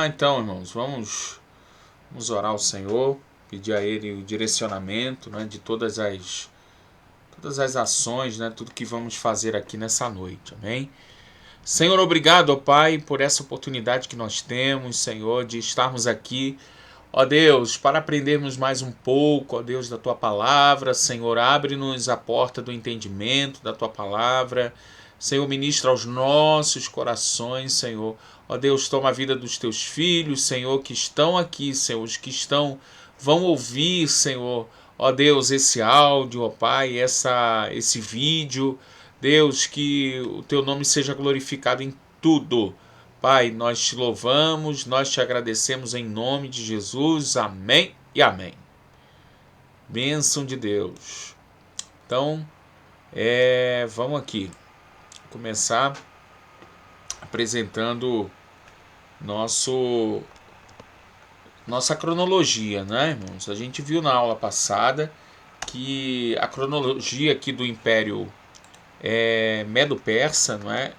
Então, irmãos, vamos orar ao Senhor, pedir a Ele o direcionamento, né, de todas as ações, né, tudo que vamos fazer aqui nessa noite, amém? Senhor, obrigado, ó Pai, por essa oportunidade que nós temos, Senhor, de estarmos aqui, ó Deus, para aprendermos mais um pouco, ó Deus, da Tua Palavra. Senhor, abre-nos a porta do entendimento da Tua Palavra. Senhor, ministra aos nossos corações, Senhor. Ó Deus, toma a vida dos Teus filhos, Senhor, que estão aqui, Senhor, os que vão ouvir, Senhor, ó Deus, esse áudio, ó Pai, esse vídeo. Deus, que o Teu nome seja glorificado em tudo. Pai, nós te louvamos, nós te agradecemos em nome de Jesus. Amém e amém. Bênção de Deus. Então, vamos aqui começar apresentando nossa cronologia, né, irmãos? A gente viu na aula passada que a cronologia aqui do Império Medo-Persa, não é?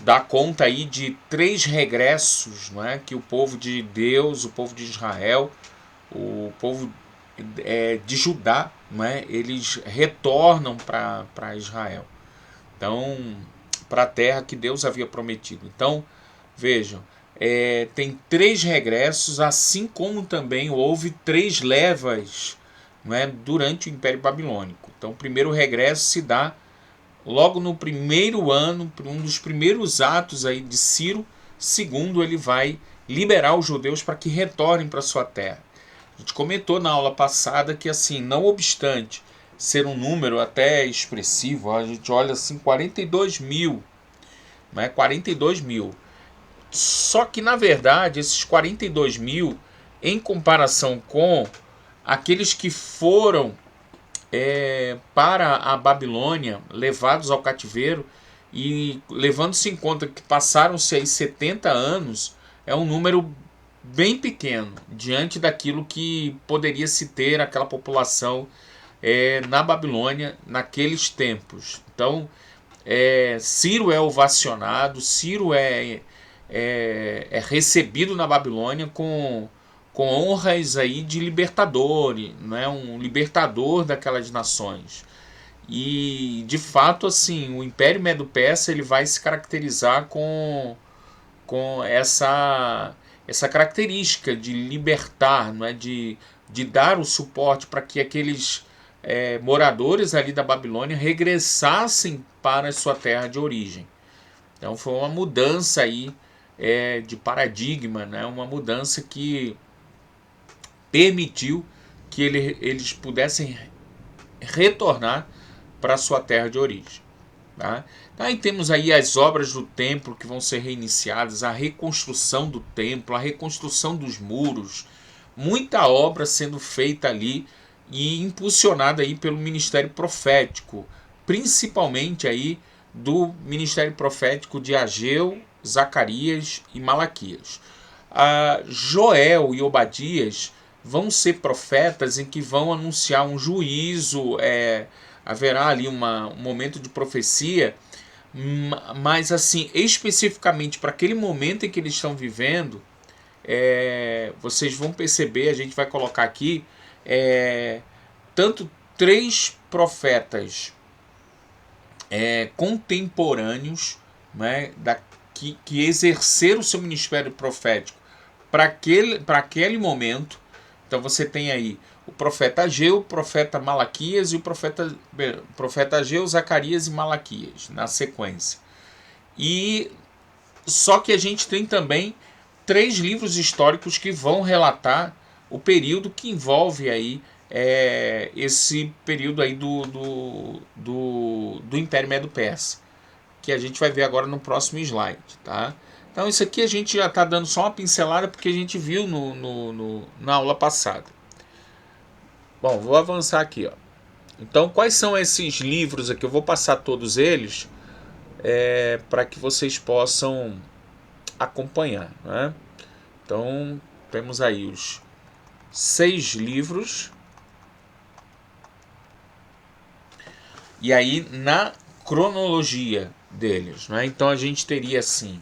Dá conta aí de 3 regressos, não é? Que o povo de Deus, o povo de Israel, o povo de Judá, não é? Eles retornam para Israel. Então, para a terra que Deus havia prometido. Então, vejam, tem 3 regressos, assim como também houve 3 levas, não é? Durante o Império Babilônico. Então, o primeiro regresso se dá logo no primeiro ano, um dos primeiros atos aí de Ciro. Segundo, ele vai liberar os judeus para que retornem para sua terra. A gente comentou na aula passada que, assim, não obstante ser um número até expressivo, a gente olha assim, 42 mil, né? 42 mil. Só que, na verdade, esses 42 mil, em comparação com aqueles que foram para a Babilônia, levados ao cativeiro, e levando-se em conta que passaram-se aí 70 anos, é um número bem pequeno diante daquilo que poderia se ter aquela população na Babilônia naqueles tempos. Então, Ciro é ovacionado, Ciro é recebido na Babilônia com honras aí de libertador, né? Um libertador daquelas nações. E de fato, assim, o Império Medo-Persa ele vai se caracterizar com essa característica de libertar, não é? de dar o suporte para que aqueles moradores ali da Babilônia regressassem para a sua terra de origem. Então foi uma mudança aí de paradigma, né? Uma mudança que permitiu que eles pudessem retornar para a sua terra de origem. Tá? Aí temos aí as obras do templo que vão ser reiniciadas, a reconstrução do templo, a reconstrução dos muros, muita obra sendo feita ali e impulsionada aí pelo ministério profético, principalmente aí do ministério profético de Ageu, Zacarias e Malaquias. Joel e Obadias vão ser profetas em que vão anunciar um juízo, haverá ali um momento de profecia, mas assim, especificamente para aquele momento em que eles estão vivendo, vocês vão perceber, a gente vai colocar aqui, tanto 3 profetas contemporâneos, né, que exerceram o seu ministério profético para aquele momento. Então você tem aí o profeta Ageu, o profeta Malaquias e o profeta Ageu, Zacarias e Malaquias na sequência. E só que a gente tem também 3 livros históricos que vão relatar o período que envolve aí esse período aí do Império Medo-Persa, que a gente vai ver agora no próximo slide, tá? Então isso aqui a gente já está dando só uma pincelada porque a gente viu na aula passada. Bom, vou avançar aqui, ó. Então quais são esses livros aqui? Eu vou passar todos eles para que vocês possam acompanhar, né? Então temos aí os 6 livros. E aí na cronologia deles, né? Então a gente teria assim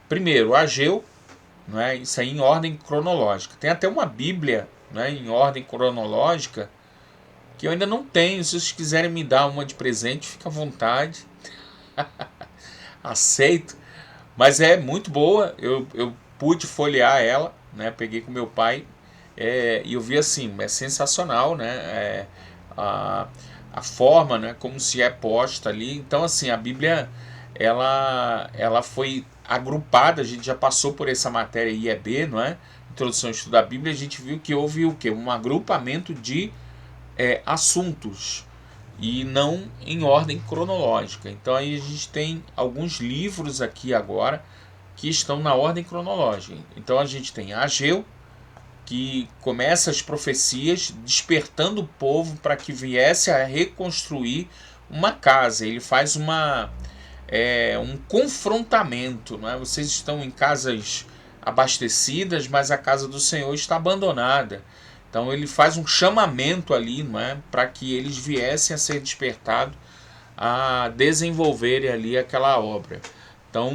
Primeiro, Ageu, não é? Isso aí em ordem cronológica. Tem até uma Bíblia, né, em ordem cronológica, que eu ainda não tenho. Se vocês quiserem me dar uma de presente, fica à vontade. Aceito. Mas é muito boa. Eu pude folhear ela, né? Peguei com meu pai. E eu vi assim, é sensacional, né? A, a forma, né? Como se é posta ali. Então, assim, a Bíblia, ela foi agrupada. A gente já passou por essa matéria IEB, não é? Introdução ao Estudo da Bíblia. A gente viu que houve o quê? Um agrupamento de assuntos e não em ordem cronológica. Então aí a gente tem alguns livros aqui agora que estão na ordem cronológica. Então a gente tem Ageu, que começa as profecias despertando o povo para que viesse a reconstruir uma casa. Ele faz um confrontamento, não é? Vocês estão em casas abastecidas, mas a casa do Senhor está abandonada. Então ele faz um chamamento ali, não é, para que eles viessem a ser despertados a desenvolverem ali aquela obra. Então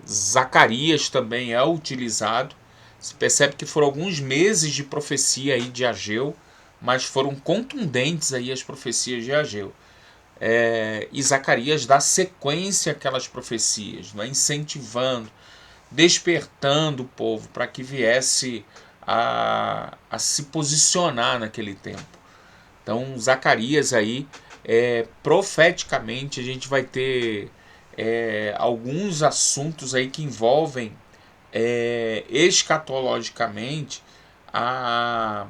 Zacarias também é utilizado. Se percebe que foram alguns meses de profecia aí de Ageu, mas foram contundentes aí as profecias de Ageu. E Zacarias dá sequência àquelas profecias, não é? Incentivando, despertando o povo para que viesse a se posicionar naquele tempo. Então Zacarias aí, profeticamente, a gente vai ter alguns assuntos aí que envolvem escatologicamente a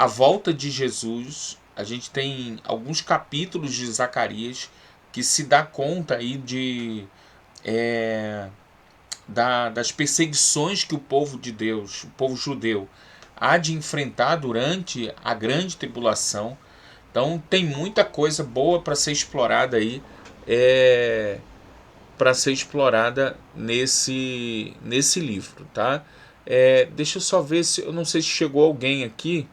volta de Jesus. A gente tem alguns capítulos de Zacarias que se dá conta aí das perseguições que o povo de Deus, o povo judeu, há de enfrentar durante a grande tribulação. Então tem muita coisa boa para ser explorada aí, nesse livro, tá? Deixa eu só ver se eu não sei se chegou alguém aqui.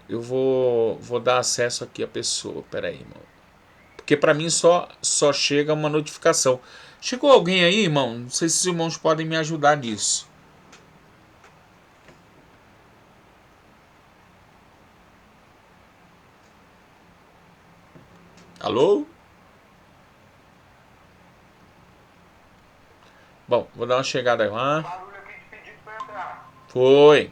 Eu vou dar acesso aqui à pessoa. Pera aí, irmão. Porque para mim só chega uma notificação. Chegou alguém aí, irmão? Não sei se os irmãos podem me ajudar nisso. Alô? Bom, vou dar uma chegada lá. Foi.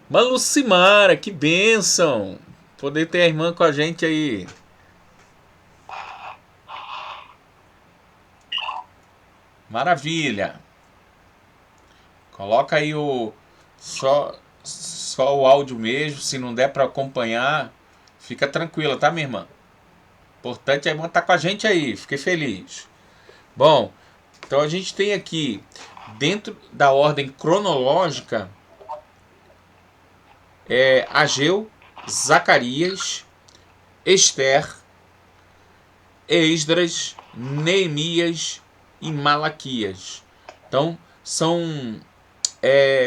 Malucimara, que bênção! Poder ter a irmã com a gente aí. Maravilha! Coloca aí só o áudio mesmo. Se não der para acompanhar, fica tranquila, tá, minha irmã? Importante a irmã estar com a gente aí. Fiquei feliz. Bom, então a gente tem aqui, dentro da ordem cronológica, Ageu, Zacarias, Esther, Esdras, Neemias e Malaquias. Então são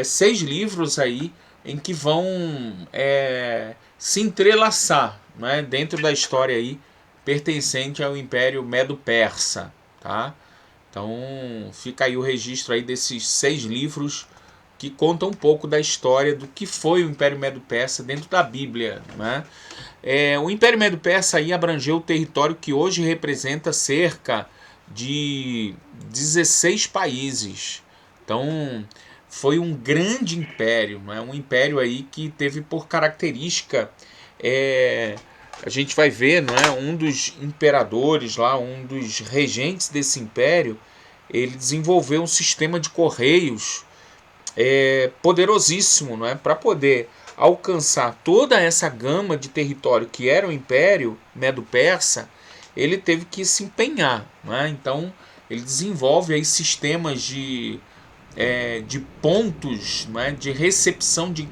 6 livros aí em que vão se entrelaçar, né, dentro da história aí pertencente ao Império Medo-Persa, tá? Então fica aí o registro aí desses 6 livros que contam um pouco da história do que foi o Império Medo-Persa dentro da Bíblia, né? O Império Medo-Persa aí abrangeu o território que hoje representa cerca de 16 países. Então foi um grande império, né? Um império aí que teve por característica, a gente vai ver, não é? Um dos imperadores lá, um dos regentes desse império, ele desenvolveu um sistema de correios poderosíssimo, não é? Para poder alcançar toda essa gama de território que era o Império Medo-Persa, ele teve que se empenhar, não é? Então ele desenvolve aí sistemas de pontos, não é? De recepção de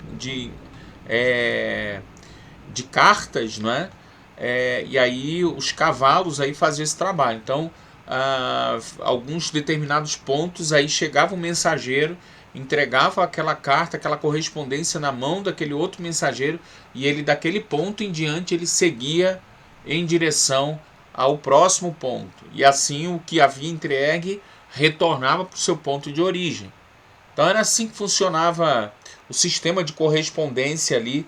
cartas, não é? E aí os cavalos aí faziam esse trabalho. Então alguns determinados pontos aí chegava um mensageiro, entregava aquela carta, aquela correspondência na mão daquele outro mensageiro, e ele daquele ponto em diante ele seguia em direção ao próximo ponto. E assim o que havia entregue retornava para o seu ponto de origem. Então era assim que funcionava o sistema de correspondência ali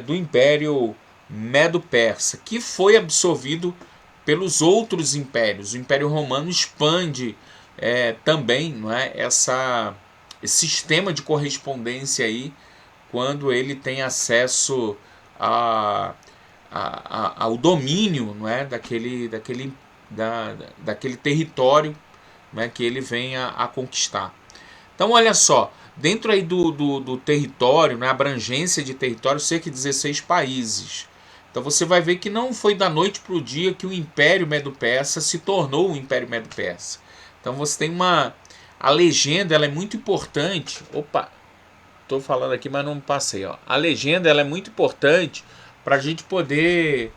do Império Medo-Persa, que foi absorvido pelos outros impérios. O Império Romano expande também, não é, esse sistema de correspondência aí, quando ele tem acesso ao domínio, não é, daquele território, né, que ele vem a conquistar. Então olha só, dentro aí do território, né, abrangência de território, cerca de 16 países. Então você vai ver que não foi da noite para o dia que o Império Medo-Persa se tornou o Império Medo-Persa. Então você tem a legenda, ela é muito importante. Opa, estou falando aqui, mas não passei. Ó. A legenda, ela é muito importante para a gente poder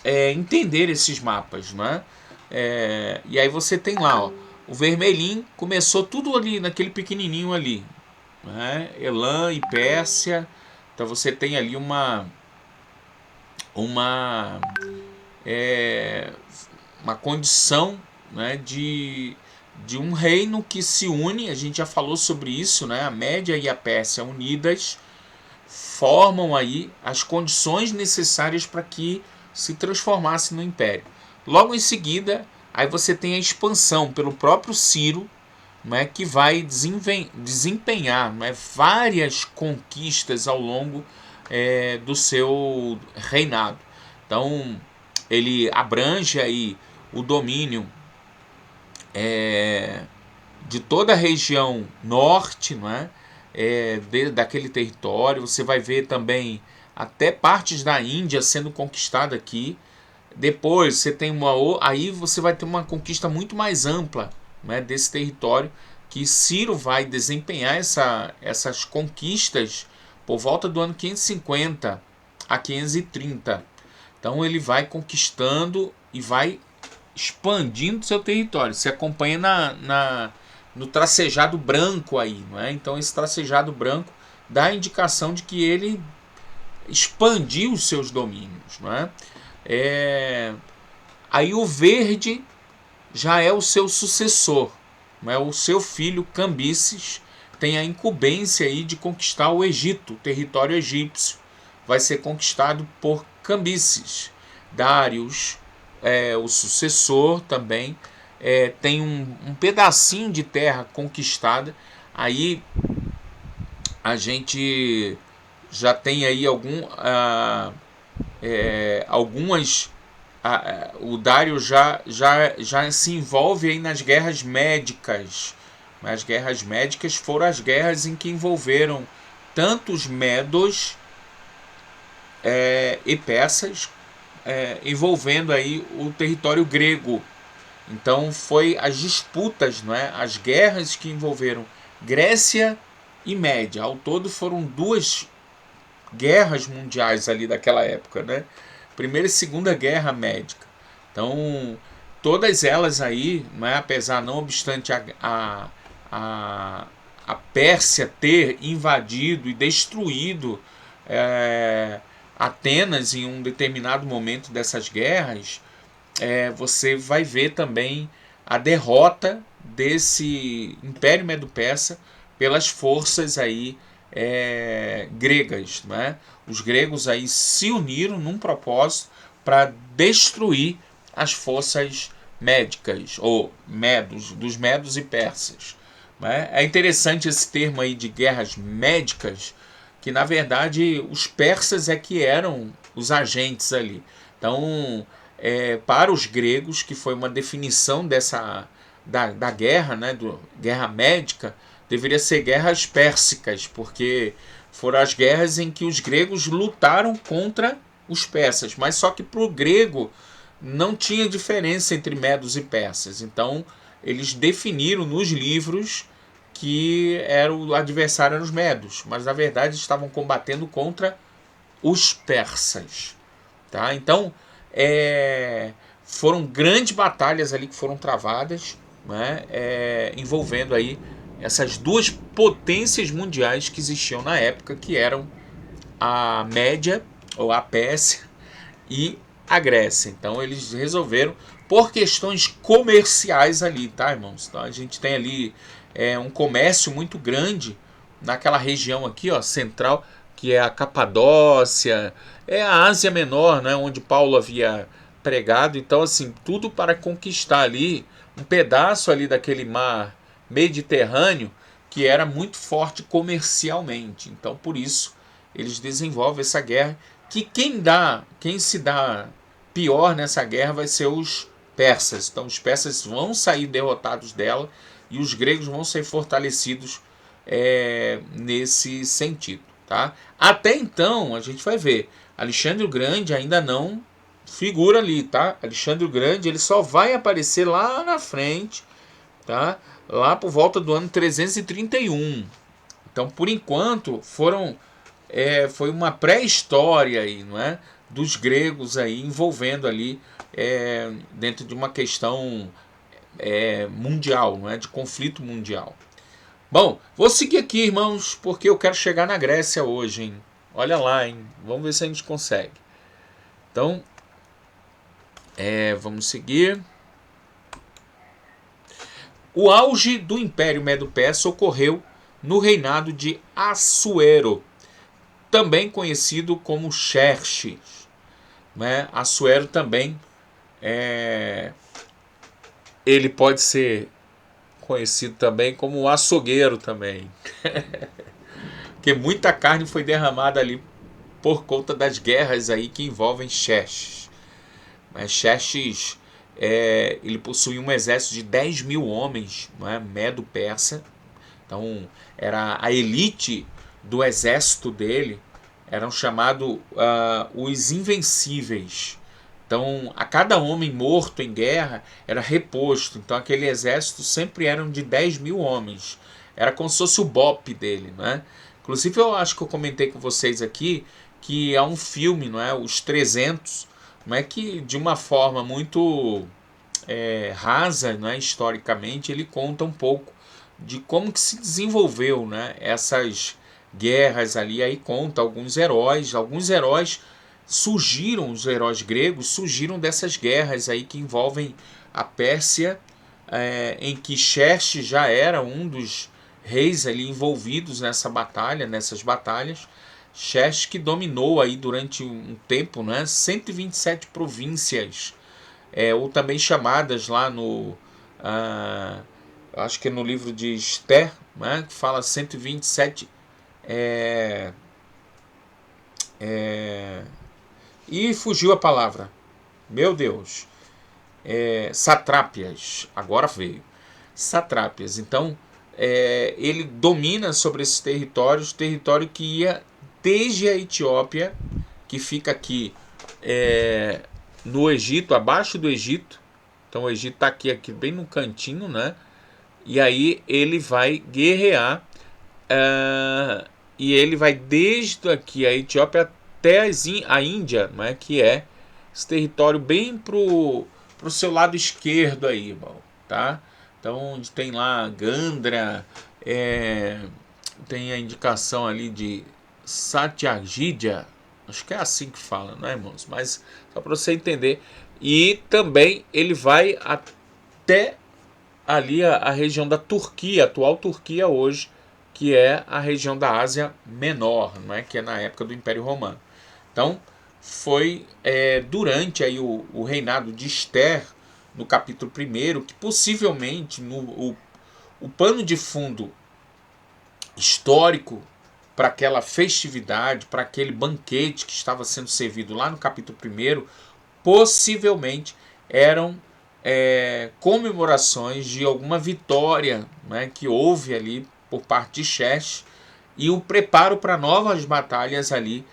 entender esses mapas, né? E aí você tem lá, ó, o vermelhinho começou tudo ali naquele pequenininho ali, né? Elam e Pérsia. Então você tem ali uma condição, né, de um reino que se une. A gente já falou sobre isso, né? A Média e a Pérsia unidas formam aí as condições necessárias para que se transformasse no império. Logo em seguida, aí você tem a expansão pelo próprio Ciro, né, que vai desempenhar, né, várias conquistas ao longo do seu reinado. Então, ele abrange aí o domínio de toda a região norte, não é? Daquele território. Você vai ver também até partes da Índia sendo conquistada aqui. Depois você tem aí você vai ter uma conquista muito mais ampla, né, desse território, que Ciro vai desempenhar essas conquistas por volta do ano 550 a 530. Então ele vai conquistando e vai expandindo seu território. Você acompanha no tracejado branco aí, não é? Então esse tracejado branco dá a indicação de que ele expandiu os seus domínios, não é? Aí o verde já é o seu sucessor, não é? O seu filho Cambises tem a incumbência aí de conquistar o Egito, o território egípcio. Vai ser conquistado por Cambises. Dários, o sucessor também, tem um pedacinho de terra conquistada. Aí a gente já tem aí algumas. O Dário já se envolve aí nas guerras médicas. As guerras médicas foram as guerras em que envolveram tanto os medos e persas, envolvendo aí o território grego. Então foi as disputas, não é? As guerras que envolveram Grécia e Média. Ao todo foram 2 guerras mundiais ali daquela época, né? Primeira e Segunda Guerra Médica. Então todas elas aí, não é? Apesar, não obstante a Pérsia ter invadido e destruído Atenas em um determinado momento dessas guerras, você vai ver também a derrota desse Império Medo-Persa pelas forças aí gregas, né? Os gregos aí se uniram num propósito para destruir as forças médicas ou dos medos e persas, né? É interessante esse termo aí de guerras médicas, que na verdade os persas que eram os agentes ali. Então para os gregos, que foi uma definição da guerra, né, guerra médica, deveria ser guerras pérsicas, porque foram as guerras em que os gregos lutaram contra os persas. Mas só que para o grego não tinha diferença entre medos e persas. Então eles definiram nos livros que o adversário eram os medos, mas na verdade estavam combatendo contra os persas. Tá? Então foram grandes batalhas ali que foram travadas, né, envolvendo aí essas 2 potências mundiais que existiam na época, que eram a Média ou a Pérsia e a Grécia. Então eles resolveram por questões comerciais ali, tá, irmãos? Então a gente tem ali um comércio muito grande naquela região aqui, ó, central, que é a Capadócia, é a Ásia Menor, né, onde Paulo havia pregado. Então, assim, tudo para conquistar ali um pedaço ali daquele mar Mediterrâneo que era muito forte comercialmente. Então, por isso, eles desenvolvem essa guerra que quem se dá pior nessa guerra vai ser os persas. Então, os persas vão sair derrotados dela e os gregos vão ser fortalecidos nesse sentido. Tá? Até então, a gente vai ver, Alexandre o Grande ainda não figura ali, tá? Alexandre o Grande ele só vai aparecer lá na frente, tá? Lá por volta do ano 331. Então, por enquanto, foi uma pré-história aí, não é? Dos gregos aí envolvendo ali dentro de uma questão mundial, não é? De conflito mundial. Bom, vou seguir aqui, irmãos, porque eu quero chegar na Grécia hoje, hein? Olha lá, hein? Vamos ver se a gente consegue. Então, vamos seguir. O auge do Império Medo-Persa ocorreu no reinado de Assuero, também conhecido como Xerxes. Né? Assuero também ele pode ser conhecido também como açougueiro também. Porque muita carne foi derramada ali por conta das guerras aí que envolvem Xerxes. Mas Xerxes ele possuía um exército de 10 mil homens, não é? Medo-persa. Então era a elite do exército dele, eram chamados os invencíveis. Então a cada homem morto em guerra era reposto. Então aquele exército sempre eram de 10 mil homens. Era como se fosse o BOPE dele, né? Inclusive eu acho que eu comentei com vocês aqui que há um filme, não é? Os 300, não é, que de uma forma muito rasa, não é? Historicamente, ele conta um pouco de como que se desenvolveu, né? Essas guerras ali. Aí conta alguns heróis surgiram, os heróis gregos surgiram dessas guerras aí que envolvem a Pérsia, em que Xerxes já era um dos reis ali envolvidos nessas batalhas. Xerxes que dominou aí durante um tempo, né, 127 províncias, ou também chamadas lá no acho que é no livro de Esther, né, que fala 127 e fugiu a palavra, meu Deus, satrápias, agora veio, satrápias. Então ele domina sobre esses território que ia desde a Etiópia, que fica aqui no Egito, abaixo do Egito. Então o Egito está aqui bem no cantinho, né? E aí ele vai guerrear e ele vai desde aqui a Etiópia até a Índia, né? Que é esse território bem pro seu lado esquerdo aí, irmão, tá? Então tem lá Gandra, tem a indicação ali de Satyajidya, acho que é assim que fala, né, irmãos? Mas só para você entender. E também ele vai até ali a região da Turquia, atual Turquia hoje, que é a região da Ásia Menor, não é? Que é na época do Império Romano. Então foi durante aí o reinado de Esther, no capítulo 1, que possivelmente o pano de fundo histórico para aquela festividade, para aquele banquete que estava sendo servido lá no capítulo 1, possivelmente eram comemorações de alguma vitória, né, que houve ali por parte de Xerxes, e o preparo para novas batalhas ali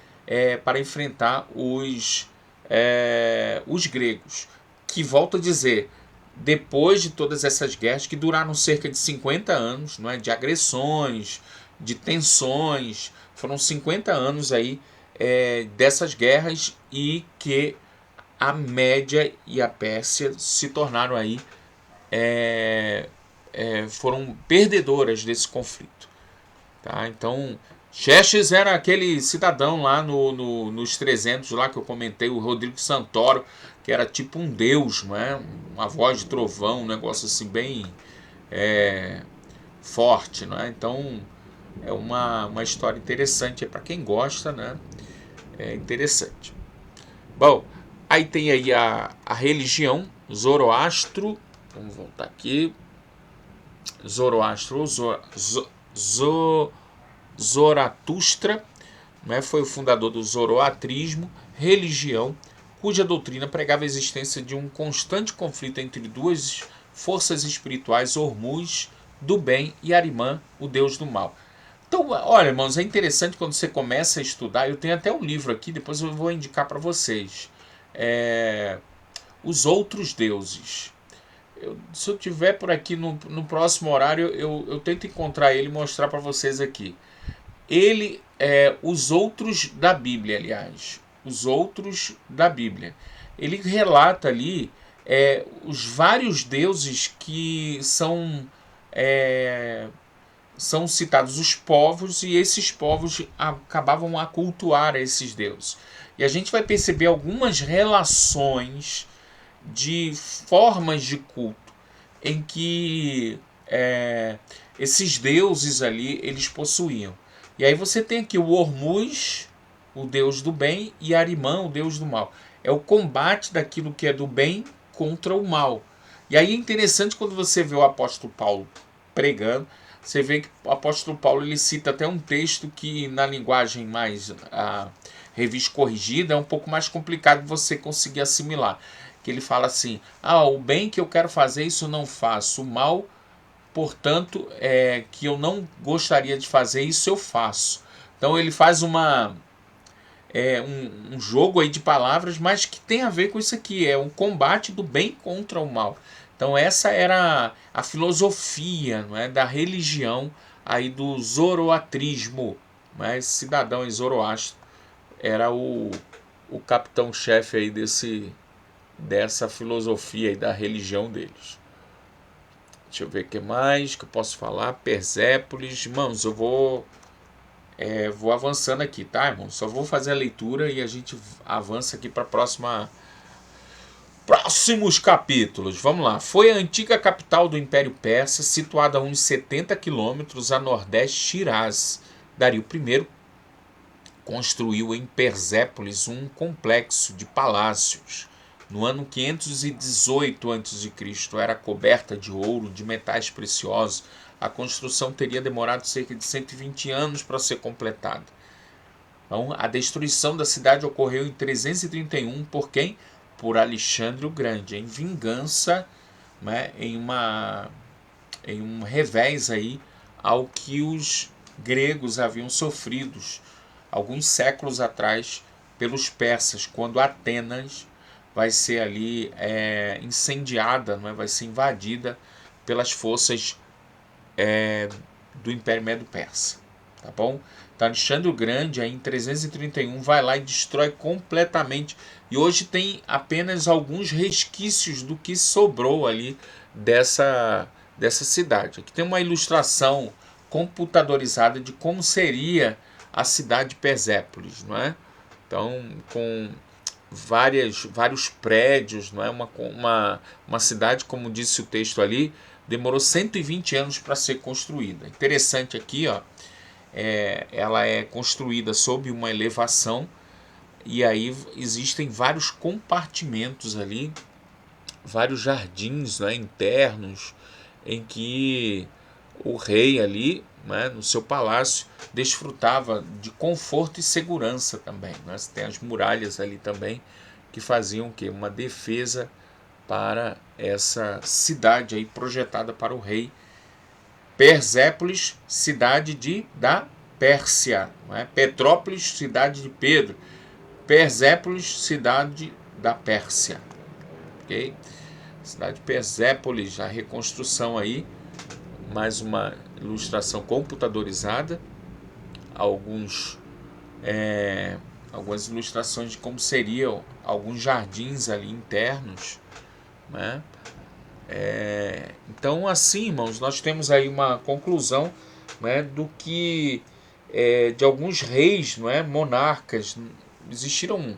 para enfrentar os gregos, que, volto a dizer, depois de todas essas guerras que duraram cerca de 50 anos, não é, de agressões, de tensões, foram 50 anos aí dessas guerras, e que a Média e a Pérsia se tornaram aí foram perdedoras desse conflito, tá? Então Xerxes era aquele cidadão lá nos 300 lá que eu comentei, o Rodrigo Santoro, que era tipo um deus, não é? Uma voz de trovão, um negócio assim bem forte, não é? Então é uma história interessante para quem gosta, né? É interessante. Bom, aí tem aí a religião, Zoroastro, vamos voltar aqui, Zoroastro, Zaratustra, né, foi o fundador do zoroatrismo, religião cuja doutrina pregava a existência de um constante conflito entre duas forças espirituais, Hormuz, do bem, e Arimã, o deus do mal. Então, olha, irmãos, é interessante quando você começa a estudar. Eu tenho até um livro aqui, depois eu vou indicar para vocês. Os Outros Deuses. Se eu tiver por aqui no próximo horário, eu tento encontrar ele e mostrar para vocês aqui. Ele os outros da Bíblia, aliás. Os outros da Bíblia. Ele relata ali os vários deuses que são citados os povos, e esses povos acabavam a cultuar esses deuses. E a gente vai perceber algumas relações de formas de culto em que esses deuses ali eles possuíam. E aí você tem aqui o Hormuz, o deus do bem, e Arimã, o deus do mal. É o combate daquilo que é do bem contra o mal. E aí é interessante quando você vê o apóstolo Paulo pregando, você vê que o apóstolo Paulo ele cita até um texto que na linguagem mais revista corrigida é um pouco mais complicado de você conseguir assimilar. Que ele fala assim, o bem que eu quero fazer, isso não faço, o mal, portanto, que eu não gostaria de fazer, isso eu faço. Então ele faz um jogo aí de palavras, mas que tem a ver com isso aqui, é um combate do bem contra o mal. Então essa era a filosofia, não é, da religião aí do zoroatrismo. Esse cidadão em Zoroastro era o capitão-chefe aí dessa filosofia aí da religião deles. Deixa eu ver o que mais que eu posso falar. Persépolis. Irmãos, eu vou avançando aqui, tá, irmãos? Só vou fazer a leitura e a gente avança aqui para próximos capítulos. Vamos lá. Foi a antiga capital do Império Persa, situada a uns 70 quilômetros a nordeste de Shiraz. Dario I construiu em Persépolis um complexo de palácios. No ano 518 a.C., era coberta de ouro, de metais preciosos. A construção teria demorado cerca de 120 anos para ser completada. Então, a destruição da cidade ocorreu em 331 por quem? Por Alexandre o Grande, em vingança, né, em um revés aí ao que os gregos haviam sofrido alguns séculos atrás pelos persas, quando Atenas vai ser ali incendiada, não é? Vai ser invadida pelas forças do Império Medo-Persa. Tá bom? Então Alexandre o Grande, aí, em 331, vai lá e destrói completamente. E hoje tem apenas alguns resquícios do que sobrou ali dessa cidade. Aqui tem uma ilustração computadorizada de como seria a cidade de Persépolis, não é? Então, com vários prédios, não é? Uma cidade, como disse o texto ali, demorou 120 anos para ser construída. Interessante aqui, ó, ela é construída sob uma elevação, e aí existem vários compartimentos ali, vários jardins, né, internos, em que o rei ali, né, no seu palácio, desfrutava de conforto e segurança também. Né? Tem as muralhas ali também que faziam uma defesa para essa cidade aí projetada para o rei. Persépolis, cidade da Pérsia. Né? Petrópolis, cidade de Pedro. Persépolis, cidade da Pérsia. Ok? Cidade de Persépolis, a reconstrução aí, mais uma ilustração computadorizada, algumas ilustrações de como seriam alguns jardins ali internos, né? Então, assim, irmãos, nós temos aí uma conclusão, né, do que de alguns reis, não é, monarcas. Existiram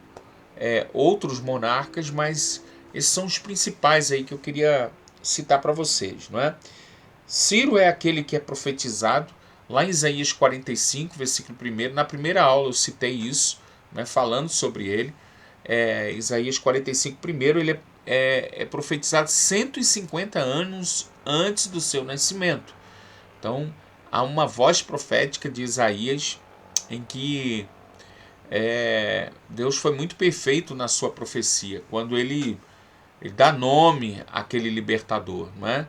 outros monarcas, mas esses são os principais aí que eu queria citar para vocês, não é? Ciro é aquele que é profetizado lá em Isaías 45, versículo 1. Na primeira aula eu citei isso, né, falando sobre ele. Isaías 45, primeiro, ele é profetizado 150 anos antes do seu nascimento. Então, há uma voz profética de Isaías em que Deus foi muito perfeito na sua profecia, quando ele dá nome àquele libertador, não é?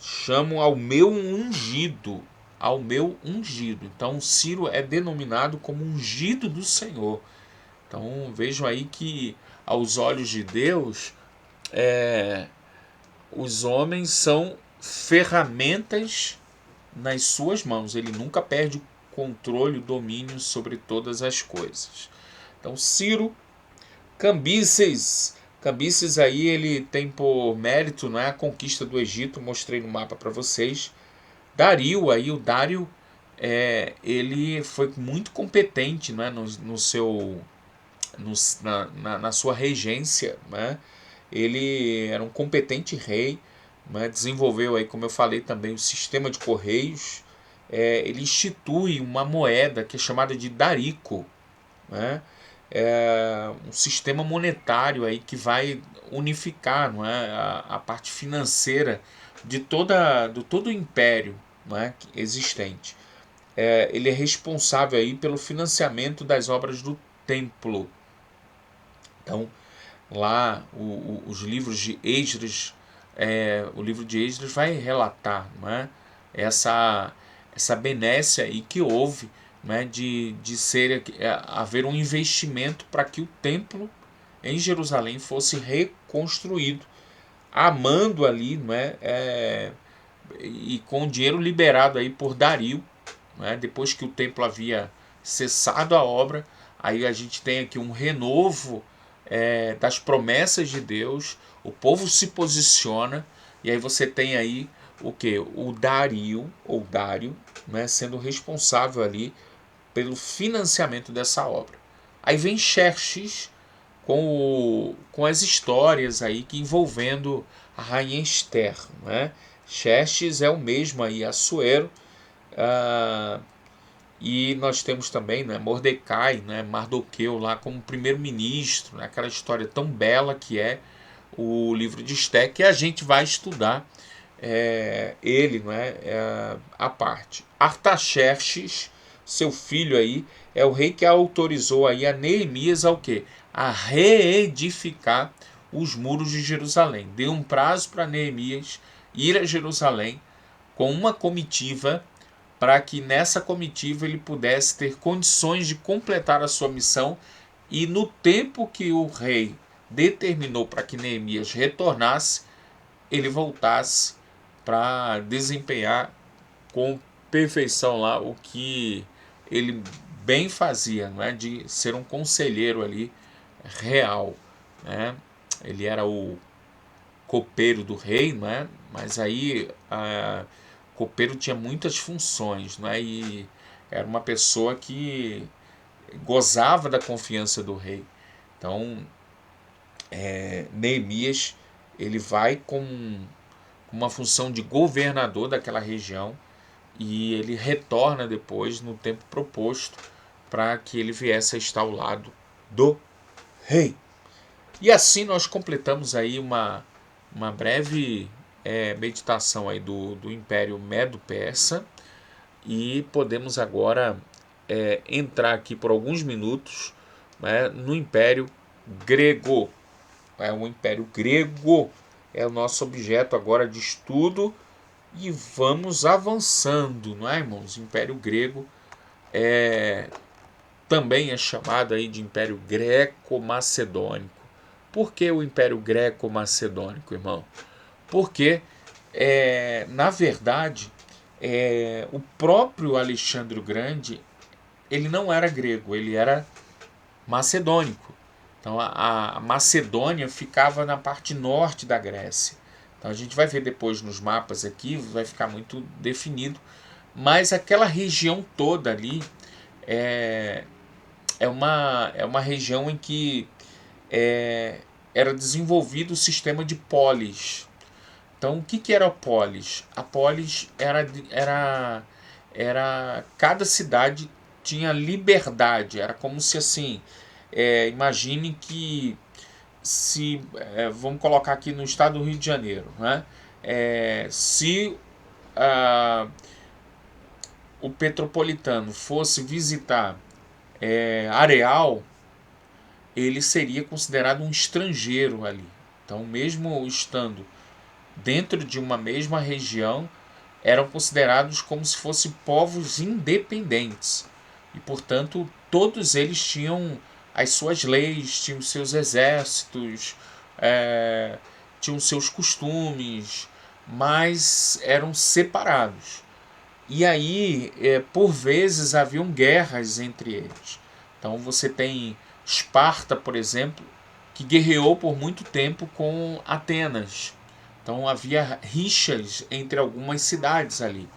Chamo ao meu ungido, ao meu ungido. Então, Ciro é denominado como ungido do Senhor. Então, vejam aí que, aos olhos de Deus, os homens são ferramentas nas suas mãos. Ele nunca perde o controle, o domínio sobre todas as coisas. Então, Ciro, Cambises. Cambises aí ele tem por mérito, não é, a conquista do Egito. Mostrei no mapa para vocês. Dario aí, o Dário, ele foi muito competente, não é, no seu na sua regência, né? Ele era um competente rei, né? Desenvolveu aí, como eu falei também, o sistema de correios. Ele institui uma moeda que é chamada de Darico, né? Um sistema monetário aí que vai unificar, não é, a parte financeira de todo o império, não é, existente. Ele é responsável aí pelo financiamento das obras do templo. Então, lá os livros de Esdras, o livro de Esdras vai relatar, não é, essa benécia aí que houve, né, de haver um investimento para que o templo em Jerusalém fosse reconstruído, amando ali, não é, e com dinheiro liberado aí por Dario, né, depois que o templo havia cessado a obra. Aí a gente tem aqui um renovo das promessas de Deus, o povo se posiciona, e aí você tem aí o que? O Dario, ou Dário, né, sendo responsável ali pelo financiamento dessa obra. Aí vem Xerxes com as histórias aí que envolvendo a rainha Esther, né? Xerxes é o mesmo aí, Assuero, e nós temos também, né, Mordecai, né, Mardoqueu lá como primeiro-ministro, né, aquela história tão bela que é o livro de Esther, que a gente vai estudar ele, não é, a parte. Artaxerxes, seu filho aí, é o rei que autorizou aí a Neemias ao quê? A reedificar os muros de Jerusalém. Deu um prazo para Neemias ir a Jerusalém com uma comitiva, para que nessa comitiva ele pudesse ter condições de completar a sua missão, e no tempo que o rei determinou para que Neemias retornasse, ele voltasse para desempenhar com perfeição lá o que ele bem fazia, não é, de ser um conselheiro ali real, né? Ele era o copeiro do rei, não é? Mas aí copeiro tinha muitas funções, né? E era uma pessoa que gozava da confiança do rei. Então, Neemias, ele vai com uma função de governador daquela região, e ele retorna depois no tempo proposto para que ele viesse a estar ao lado do rei. E assim nós completamos aí uma breve meditação aí do Império Medo-Persa, e podemos agora entrar aqui por alguns minutos, né, no Império Grego. O Império Grego é o nosso objeto agora de estudo, e vamos avançando, não é, irmãos? O Império Grego também é chamado aí de Império Greco-Macedônico. Por que o Império Greco-Macedônico, irmão? Porque, na verdade, o próprio Alexandre o Grande, ele não era grego, ele era macedônico. Então a Macedônia ficava na parte norte da Grécia. Então a gente vai ver depois nos mapas aqui, vai ficar muito definido. Mas aquela região toda ali é, é uma região em que era desenvolvido o sistema de polis. Então, o que era a polis? A polis era cada cidade tinha liberdade. Era como se assim, imagine que se vamos colocar aqui no estado do Rio de Janeiro, né? Se ah, o Petropolitano fosse visitar Areal, ele seria considerado um estrangeiro ali. Então, mesmo estando dentro de uma mesma região, eram considerados como se fossem povos independentes. E, portanto, todos eles tinham as suas leis, tinham seus exércitos, tinham seus costumes, mas eram separados. E aí, por vezes, haviam guerras entre eles. Então você tem Esparta, por exemplo, que guerreou por muito tempo com Atenas. Então havia rixas entre algumas cidades ali.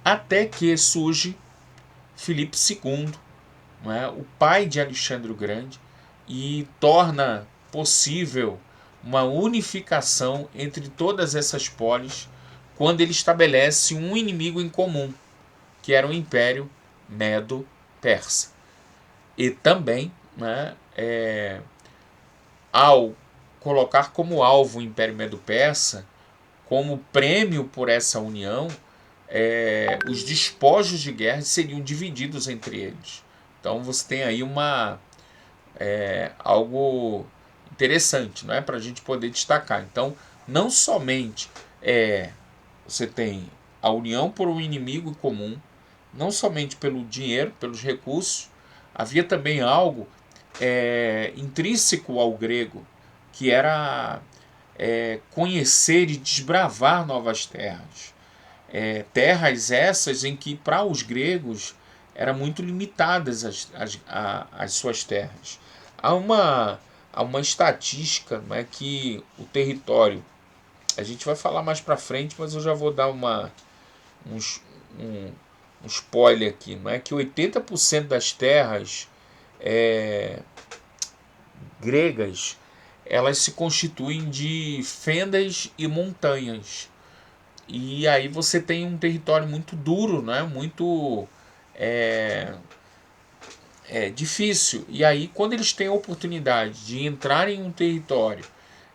Até que surge Filipe II, não é? O pai de Alexandre o Grande, e torna possível uma unificação entre todas essas polis quando ele estabelece um inimigo em comum, que era o Império Medo-Persa. E também, né, ao colocar como alvo o Império Medo-Persa, como prêmio por essa união, os despojos de guerra seriam divididos entre eles. Então você tem aí algo interessante, não é, para a gente poder destacar. Então, não somente você tem a união por um inimigo comum, não somente pelo dinheiro, pelos recursos, havia também algo intrínseco ao grego, que era conhecer e desbravar novas terras. Terras essas em que, para os gregos, eram muito limitadas as suas terras. Há uma estatística, não é, que o território, a gente vai falar mais para frente, mas eu já vou dar um, um spoiler aqui, não é, que 80% das terras gregas, elas se constituem de fendas e montanhas. E aí você tem um território muito duro, né? Muito difícil. E aí, quando eles têm a oportunidade de entrar em um território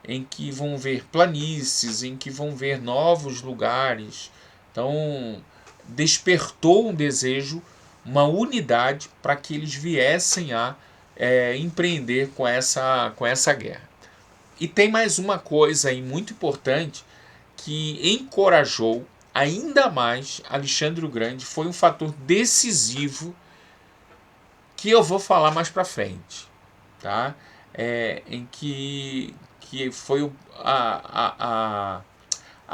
em que vão ver planícies, em que vão ver novos lugares, então despertou um desejo, uma unidade para que eles viessem a empreender com essa guerra. E tem mais uma coisa aí muito importante que encorajou ainda mais Alexandre o Grande, foi um fator decisivo que eu vou falar mais para frente, tá? Em que foi a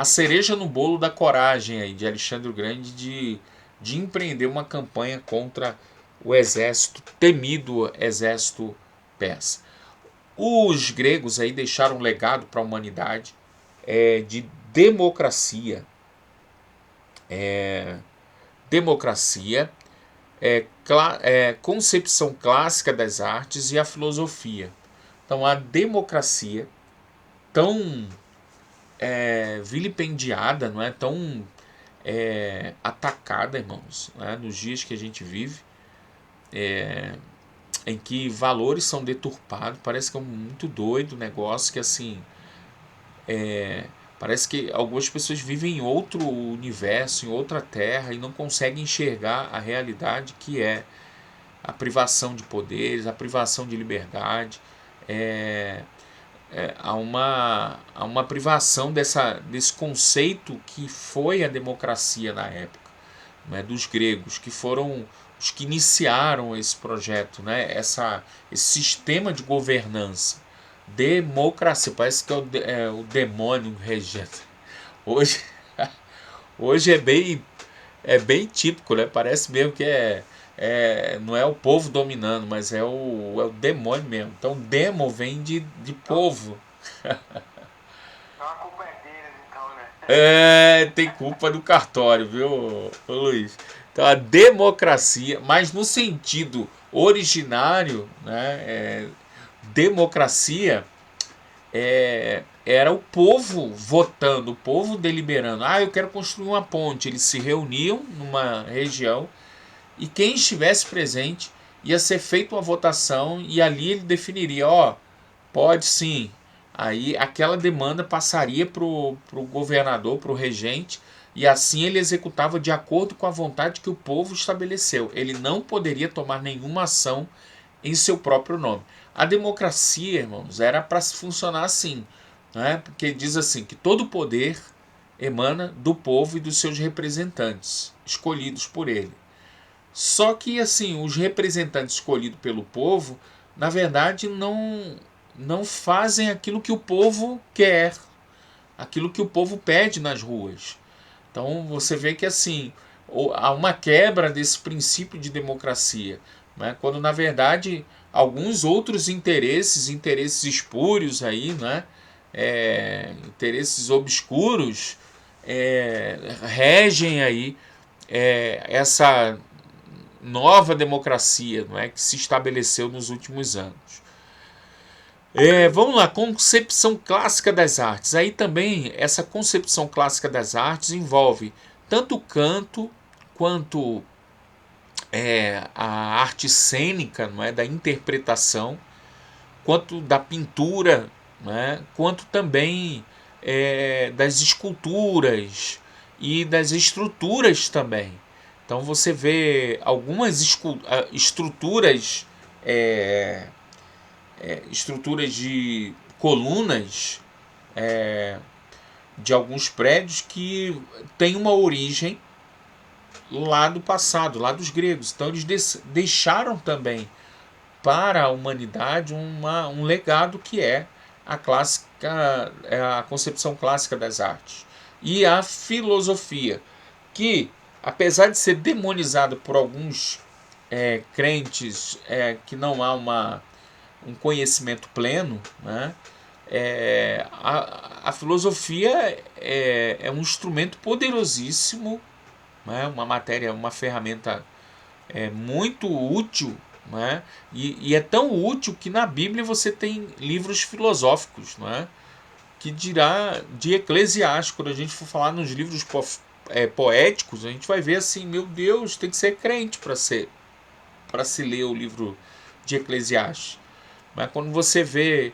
cereja no bolo da coragem aí de Alexandre o Grande de empreender uma campanha contra o exército, temido exército persa. Os gregos aí deixaram um legado para a humanidade de democracia, concepção clássica das artes e a filosofia. Então a democracia, tão vilipendiada, não é, tão atacada, irmãos, né, nos dias que a gente vive, em que valores são deturpados, parece que é muito doido o negócio, que assim, parece que algumas pessoas vivem em outro universo, em outra terra, e não conseguem enxergar a realidade que é a privação de poderes, a privação de liberdade. Há uma privação desse conceito que foi a democracia na época, né, dos gregos, que foram os que iniciaram esse projeto, né, esse sistema de governança. Democracia, parece que o demônio regendo. Hoje, hoje é bem típico, né? Parece mesmo que não é o povo dominando, mas é o demônio mesmo. Então, demo vem de povo. Então a culpa é deles, então, né? Tem culpa do cartório, viu, ô Luiz? Então a democracia, mas no sentido originário, né, democracia era o povo votando, o povo deliberando. Ah, eu quero construir uma ponte. Eles se reuniam numa região e quem estivesse presente ia ser feita uma votação e ali ele definiria, ó, pode sim. Aí aquela demanda passaria para o governador, para o regente, e assim ele executava de acordo com a vontade que o povo estabeleceu. Ele não poderia tomar nenhuma ação em seu próprio nome. A democracia, irmãos, era para funcionar assim, né? Porque diz assim que todo poder emana do povo e dos seus representantes, escolhidos por ele. Só que assim, os representantes escolhidos pelo povo, na verdade, não fazem aquilo que o povo quer, aquilo que o povo pede nas ruas. Então você vê que assim há uma quebra desse princípio de democracia, né? Quando na verdade alguns outros interesses espúrios aí, né? Interesses obscuros regem aí essa nova democracia, não é, que se estabeleceu nos últimos anos. Vamos lá, concepção clássica das artes. Aí também essa concepção clássica das artes envolve tanto o canto quanto a arte cênica, não é, da interpretação, quanto da pintura, não é, quanto também das esculturas e das estruturas também. Então você vê algumas estruturas estruturas de colunas de alguns prédios que têm uma origem lá do passado, lá dos gregos. Então eles deixaram também para a humanidade um legado que é a clássica, a concepção clássica das artes. E a filosofia, que apesar de ser demonizada por alguns crentes que não há um conhecimento pleno, né? A filosofia é um instrumento poderosíssimo, né? Uma matéria, uma ferramenta muito útil, né? E é tão útil que na Bíblia você tem livros filosóficos, né? Que dirá de Eclesiastes. Quando a gente for falar nos livros poéticos, a gente vai ver assim, meu Deus, tem que ser crente para se ler o livro de Eclesiastes. Mas quando você vê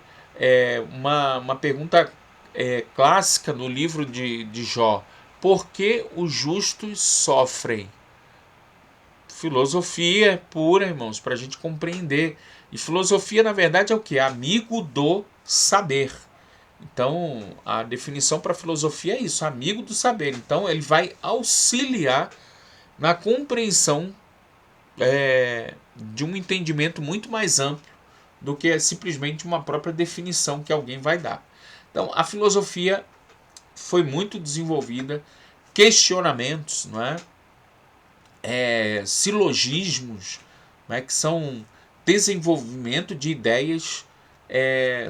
uma pergunta clássica no livro de Jó, por que os justos sofrem? Filosofia pura, irmãos, para a gente compreender. E filosofia, na verdade, é o que? Amigo do saber. Então, a definição para filosofia é isso, amigo do saber. Então, ele vai auxiliar na compreensão de um entendimento muito mais amplo do que simplesmente uma própria definição que alguém vai dar. Então, a filosofia foi muito desenvolvida, questionamentos, não é? Silogismos, né, que são desenvolvimento de ideias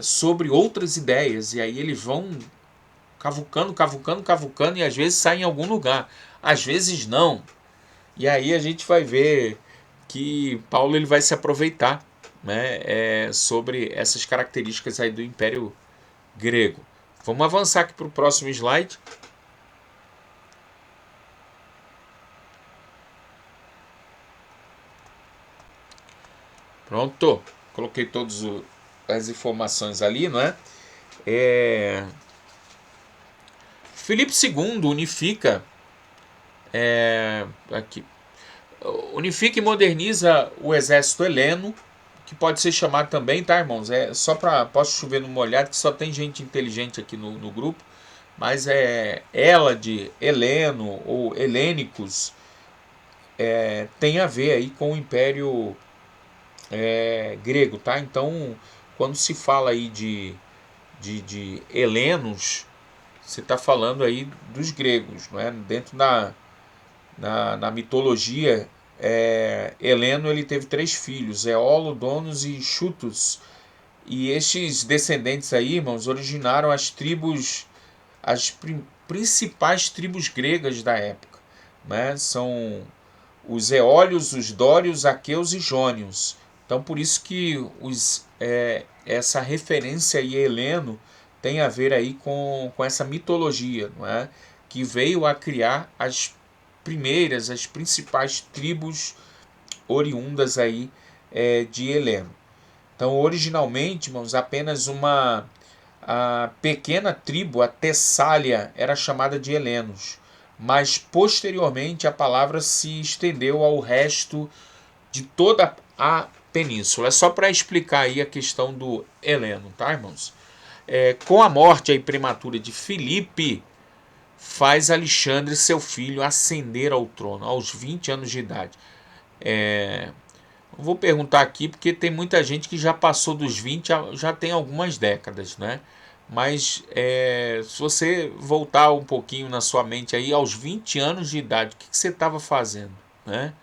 sobre outras ideias, e aí eles vão cavucando, cavucando, cavucando, e às vezes saem em algum lugar, às vezes não. E aí a gente vai ver que Paulo ele vai se aproveitar, né, sobre essas características aí do Império Grego. Vamos avançar aqui para o próximo slide. Pronto, coloquei todas as informações ali, não é? Filipe II unifica aqui, unifica e moderniza o exército heleno, que pode ser chamado também, tá, irmãos? Só para posso chover no molhado, que só tem gente inteligente aqui no grupo, mas de Heleno ou helênicos tem a ver aí com o Império grego, tá? Então, quando se fala aí de helenos, você está falando aí dos gregos, não é? Dentro na mitologia, Heleno ele teve 3 filhos, Éolo, Donos e Chutos. E estes descendentes aí, irmãos, originaram as tribos, principais tribos gregas da época, né? São os eólios, os dórios, aqueus e jônios. Então, por isso que essa referência aí a Heleno tem a ver aí com essa mitologia, não é? Que veio a criar as principais tribos oriundas aí de Heleno. Então, originalmente, irmãos, apenas a pequena tribo, a Tessália, era chamada de helenos, mas posteriormente a palavra se estendeu ao resto de toda a península. É só para explicar aí a questão do Heleno, tá, irmãos? Com a morte aí prematura de Filipe, faz Alexandre, seu filho, ascender ao trono aos 20 anos de idade. Vou perguntar aqui porque tem muita gente que já passou dos 20, já tem algumas décadas, né? Mas se você voltar um pouquinho na sua mente aí, aos 20 anos de idade, o que você estava fazendo, né?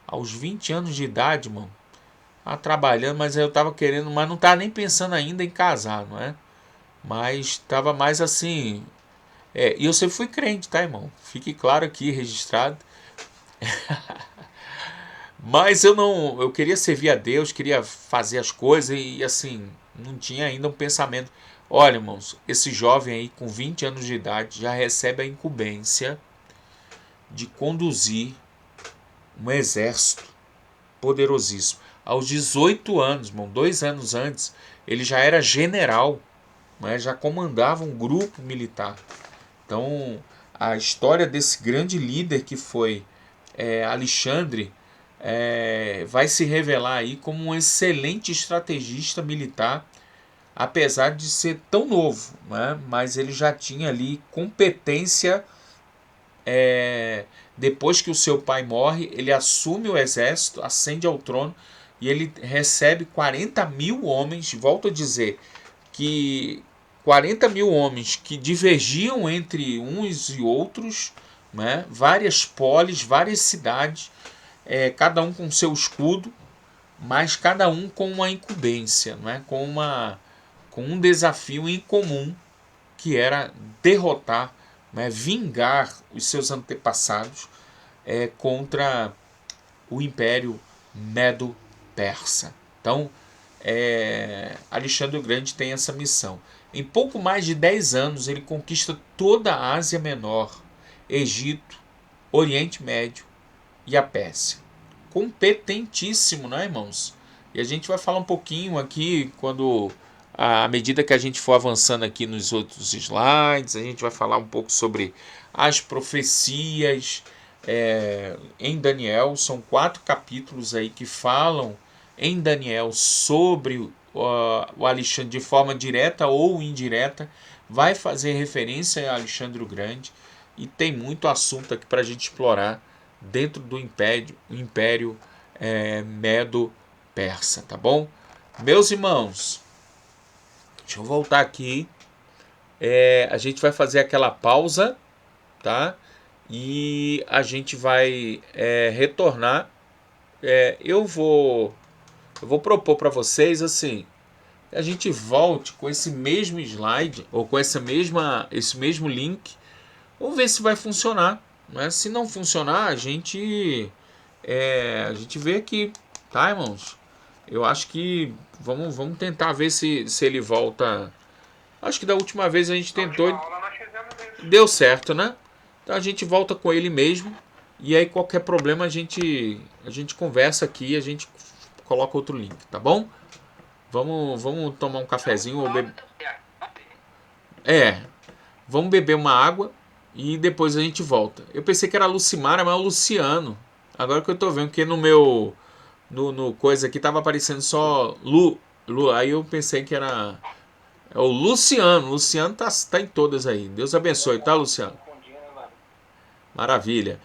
Aos 20 anos de idade, mano, trabalhando, mas eu estava querendo, mas não estava nem pensando ainda em casar, não é? Mas estava mais assim. E eu sempre fui crente, tá, irmão? Fique claro aqui, registrado. Mas eu queria servir a Deus, queria fazer as coisas e assim, não tinha ainda um pensamento. Olha, irmãos, esse jovem aí com 20 anos de idade já recebe a incumbência de conduzir um exército poderosíssimo. Aos 18 anos, irmão, 2 anos antes, ele já era general, né, já comandava um grupo militar. Então, a história desse grande líder que foi Alexandre vai se revelar aí como um excelente estrategista militar, apesar de ser tão novo, né? Mas ele já tinha ali competência. Depois que o seu pai morre, ele assume o exército, ascende ao trono e ele recebe 40 mil homens. Volto a dizer que 40 mil homens que divergiam entre uns e outros, né? Várias polis, várias cidades, cada um com seu escudo, mas cada um com uma incumbência, né? com um desafio em comum, que era derrotar, né? Vingar os seus antepassados contra o Império Medo-Persa. Então, Alexandre o Grande tem essa missão. Em pouco mais de 10 anos, ele conquista toda a Ásia Menor, Egito, Oriente Médio e a Pérsia. Competentíssimo, né, irmãos? E a gente vai falar um pouquinho aqui, à medida que a gente for avançando aqui nos outros slides, a gente vai falar um pouco sobre as profecias em Daniel. São 4 capítulos aí que falam em Daniel sobre o Alexandre de forma direta ou indireta. Vai fazer referência a Alexandre o Grande e tem muito assunto aqui para a gente explorar dentro do Império Medo-Persa, tá bom? Meus irmãos, deixa eu voltar aqui. A gente vai fazer aquela pausa, tá? E a gente vai retornar. Eu vou propor para vocês assim, a gente volte com esse mesmo slide ou com esse mesmo link. Vamos ver se vai funcionar, né? Se não funcionar, a gente vê aqui, tá, irmãos? Eu acho que vamos tentar ver se ele volta. Acho que da última vez a gente tentou, deu certo, né? Então a gente volta com ele mesmo e aí qualquer problema a gente conversa aqui, a gente coloca outro link, tá bom? Vamos tomar um cafezinho ou vamos beber uma água e depois a gente volta. Eu pensei que era a Lucimara, mas é o Luciano. Agora que eu tô vendo que no meu no coisa aqui tava aparecendo só Lu, aí eu pensei que era o Luciano. O Luciano tá em todas aí. Deus abençoe, tá, Luciano? Maravilha.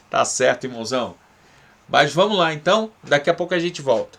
Tá certo, irmãozão. Mas vamos lá então, daqui a pouco a gente volta.